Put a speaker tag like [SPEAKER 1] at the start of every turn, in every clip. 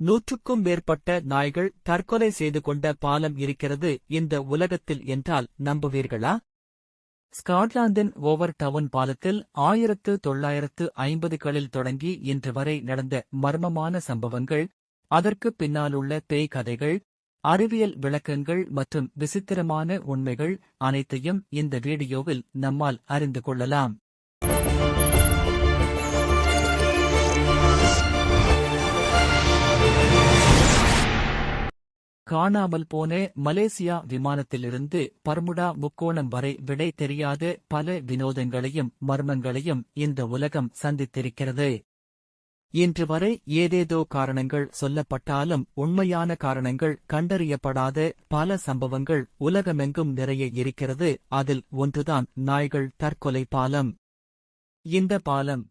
[SPEAKER 1] 100க்கும் மேற்பட்ட நாய்கள் தற்கொலை செய்து கொண்ட பாலம் இருக்கிறது இந்த உலகத்தில் என்றால் நம்புவீர்களா? ஸ்காட்லாந்தின் ஓவர் டவுன் பாலத்தில் 1950களில் தொடங்கி இன்று வரை நடந்த மர்மமான சம்பவங்கள், அதற்குப் பின்னாலுள்ள பேய் கதைகள், அறிவியல் விளக்கங்கள் மற்றும் விசித்திரமான உண்மைகள் அனைத்தையும் இந்த வீடியோவில் நம்மால் அறிந்து கொள்ளலாம். காணாமல் போன மலேசியா விமானத்திலிருந்து பர்முடா முக்கோணம் வரை விடை தெரியாத பல வினோதங்களையும் மர்மங்களையும் இந்த உலகம் சந்தித்திருக்கிறது. இன்று வரை ஏதேதோ காரணங்கள் சொல்லப்பட்டாலும் உண்மையான காரணங்கள் கண்டறியப்படாத பல சம்பவங்கள் உலகமெங்கும் நிறைய இருக்கிறது. அதில் ஒன்றுதான் நாய்கள் தற்கொலை பாலம். இந்த பாலம்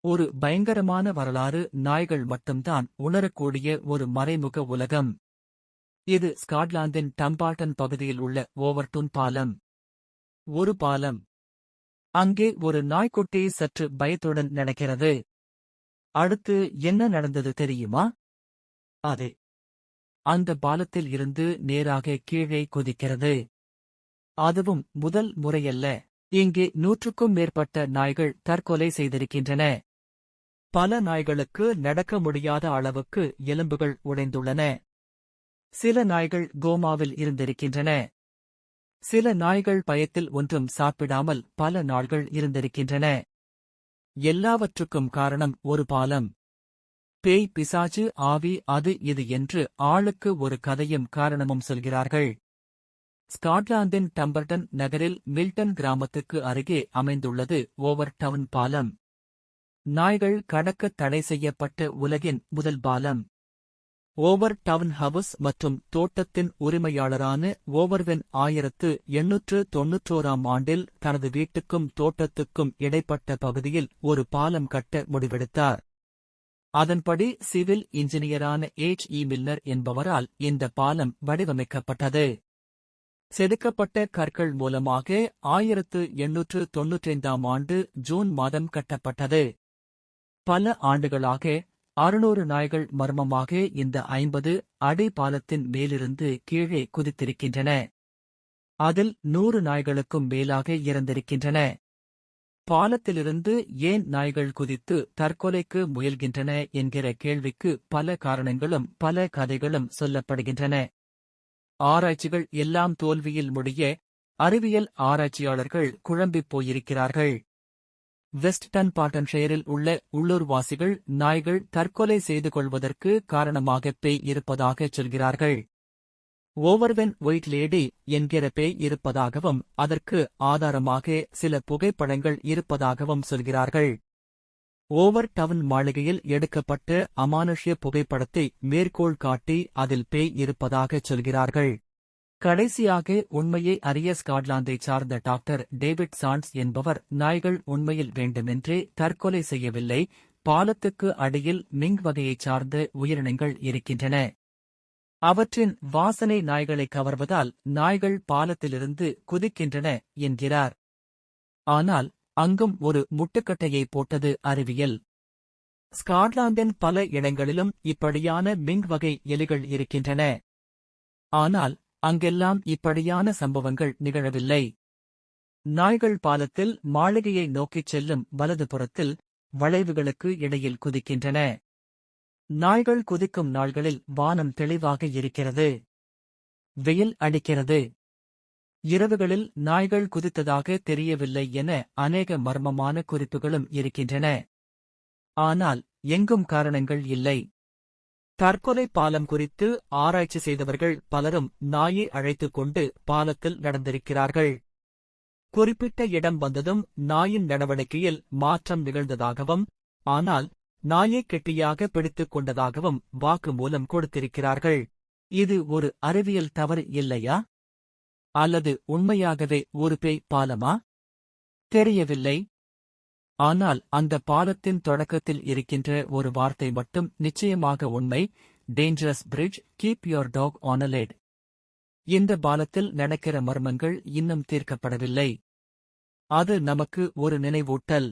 [SPEAKER 1] ஒரு பயங்கரமான வரலாறு. நாய்கள் மட்டும்தான் உணரக்கூடிய ஒரு மறைமுக உலகம். இது ஸ்காட்லாந்தின் டம்பார்டன் பகுதியில் உள்ள ஓவர்டூன் பாலம். ஒரு பாலம். அங்கே ஒரு நாய்க்குட்டி சற்று பயத்துடன் நடக்கிறது. அடுத்து என்ன நடந்தது தெரியுமா? அது அந்த பாலத்தில் இருந்து நேராக கீழே குதிக்கிறது. அதுவும் முதல் முறையல்ல. இங்கே 100க்கும் மேற்பட்ட நாய்கள் தற்கொலை செய்திருக்கின்றன. பல நாய்களுக்கு நடக்க முடியாத அளவுக்கு எலும்புகள் உடைந்துள்ளன. சில நாய்கள் கோமாவில் இருந்திருக்கின்றன. சில நாய்கள் பயத்தில் ஒன்றும் சாப்பிடாமல் பல நாள்கள் இருந்திருக்கின்றன. எல்லாவற்றுக்கும் காரணம் ஒரு பாலம். பேய், பிசாசு, ஆவி, அது இது என்று ஆளுக்கு ஒரு கதையும் காரணமும் சொல்கிறார்கள். ஸ்காட்லாந்தின் டம்பர்டன் நகரில் மில்டன் கிராமத்துக்கு அருகே அமைந்துள்ளது ஓவர் டவுன் பாலம். நாய்கள் கடக்க தடை செய்யப்பட்ட உலகின் முதல் பாலம். ஓவர் டவுன் ஹவுஸ் மற்றும் தோட்டத்தின் உரிமையாளரான ஓவர்வென் 1891ஆம் ஆண்டில் தனது வீட்டுக்கும் தோட்டத்துக்கும் இடைப்பட்ட பகுதியில் ஒரு பாலம் கட்ட முடிவெடுத்தார். அதன்படி சிவில் இன்ஜினியரான H.E. மில்லர் என்பவரால் இந்த பாலம் வடிவமைக்கப்பட்டது. செதுக்கப்பட்ட கற்கள் மூலமாக 1895ஆம் ஆண்டு ஜூன் மாதம் கட்டப்பட்டது. பல ஆண்டுகளாக 600 நாய்கள் மர்மமாக இந்த 50 அடி பாலத்தின் மேலிருந்து கீழே குதித்திருக்கின்றன. அதில் 100 நாய்களுக்கும் மேலாக இறந்திருக்கின்றன. பாலத்திலிருந்து ஏன் நாய்கள் குதித்து தற்கொலைக்கு முயல்கின்றன என்கிற கேள்விக்கு பல காரணங்களும் பல கதைகளும் சொல்லப்படுகின்றன. ஆராய்ச்சிகள் எல்லாம் தோல்வியில் முடிய அறிவியல் ஆராய்ச்சியாளர்கள் குழம்பிப் போயிருக்கிறார்கள். வெஸ்ட் டன்பார்டன்ஷையரில் உள்ள உள்ளூர்வாசிகள் நாய்கள் தற்கொலை செய்து கொள்வதற்கு காரணமாக பேய் இருப்பதாகச் சொல்கிறார்கள். ஓவர்வென் ஒயிட் லேடி என்கிற பேய் இருப்பதாகவும் அதற்கு ஆதாரமாக சில புகைப்படங்கள் இருப்பதாகவும் சொல்கிறார்கள். ஓவர் டவுன் மாளிகையில் எடுக்கப்பட்ட அமானுஷ்ய புகைப்படத்தை மேற்கோள் காட்டி அதில் பேய் இருப்பதாகச் சொல்கிறார்கள். கடைசியாக உண்மையை அறிய ஸ்காட்லாந்தைச் சார்ந்த டாக்டர் டேவிட் சாண்ட்ஸ் என்பவர் நாய்கள் உண்மையில் வேண்டுமென்றே தற்கொலை செய்யவில்லை, பாலத்துக்கு அடியில் மிங் வகையைச் சார்ந்த உயிரினங்கள் இருக்கின்றன. அவற்றின் வாசனை நாய்களை கவர்வதால் நாய்கள் பாலத்திலிருந்து குதிக்கின்றன என்கிறார். ஆனால் அங்கும் ஒரு முட்டுக்கட்டையை போட்டது அறிவியல். ஸ்காட்லாந்தின் பல இடங்களிலும் இப்படியான மிங் வகை எலிகள் இருக்கின்றன. ஆனால் அங்கெல்லாம் இப்படியான சம்பவங்கள் நிகழவில்லை. நாய்கள் பாலத்தில் மாளிகையை நோக்கிச் செல்லும் வலதுபுறத்தில் வளைவுகளுக்கு இடையில் குதிக்கின்றன. நாய்கள் குதிக்கும் நாள்களில் வானம் தெளிவாக இருக்கிறது. வெயில் அடிக்கிறது. இரவுகளில் நாய்கள் குதித்ததாக தெரியவில்லை என அநேக மர்மமான குறிப்புகளும் இருக்கின்றன. ஆனால் எங்கும் காரணங்கள் இல்லை. தற்கொலை பாலம் குறித்து ஆராய்ச்சி செய்தவர்கள் பலரும் நாயை அழைத்துக் கொண்டு பாலத்தில் நடந்திருக்கிறார்கள். குறிப்பிட்ட இடம் வந்ததும் நாயின் நடவடிக்கையில் மாற்றம் நிகழ்ந்ததாகவும், ஆனால் நாயை கெட்டியாக பிடித்துக் கொண்டதாகவும் வாக்குமூலம் கொடுத்திருக்கிறார்கள். இது ஒரு அறிவியல் தவறு இல்லையா? அல்லது உண்மையாகவே ஒரு பேய் பாலமா? தெரியவில்லை. ஆனால் அந்த பாலத்தின் தொடக்கத்தில் இருக்கின்ற ஒரு வார்த்தை மட்டும் நிச்சயமாக உண்மை. Dangerous bridge, keep your dog on a lead. இந்த பாலத்தில் நடக்கிற மர்மங்கள் இன்னும் தீர்க்கப்படவில்லை. அது நமக்கு ஒரு நினைவூட்டல்.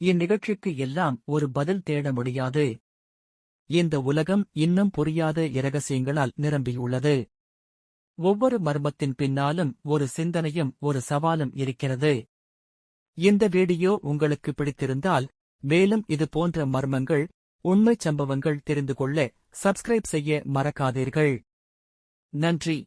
[SPEAKER 1] இந்நிகழ்ச்சிக்கு எல்லாம் ஒரு பதில் தேட முடியாது. இந்த உலகம் இன்னும் புரியாத இரகசியங்களால் நிரம்பியுள்ளது. ஒவ்வொரு மர்மத்தின் பின்னாலும் ஒரு சிந்தனையும் ஒரு சவாலும் இருக்கிறது. இந்த வீடியோ உங்களுக்கு பிடித்திருந்தால், மேலும் இது போன்ற மர்மங்கள், உண்மைச் சம்பவங்கள் தெரிந்து கொள்ள சப்ஸ்கிரைப் செய்ய மறக்காதீர்கள். நன்றி.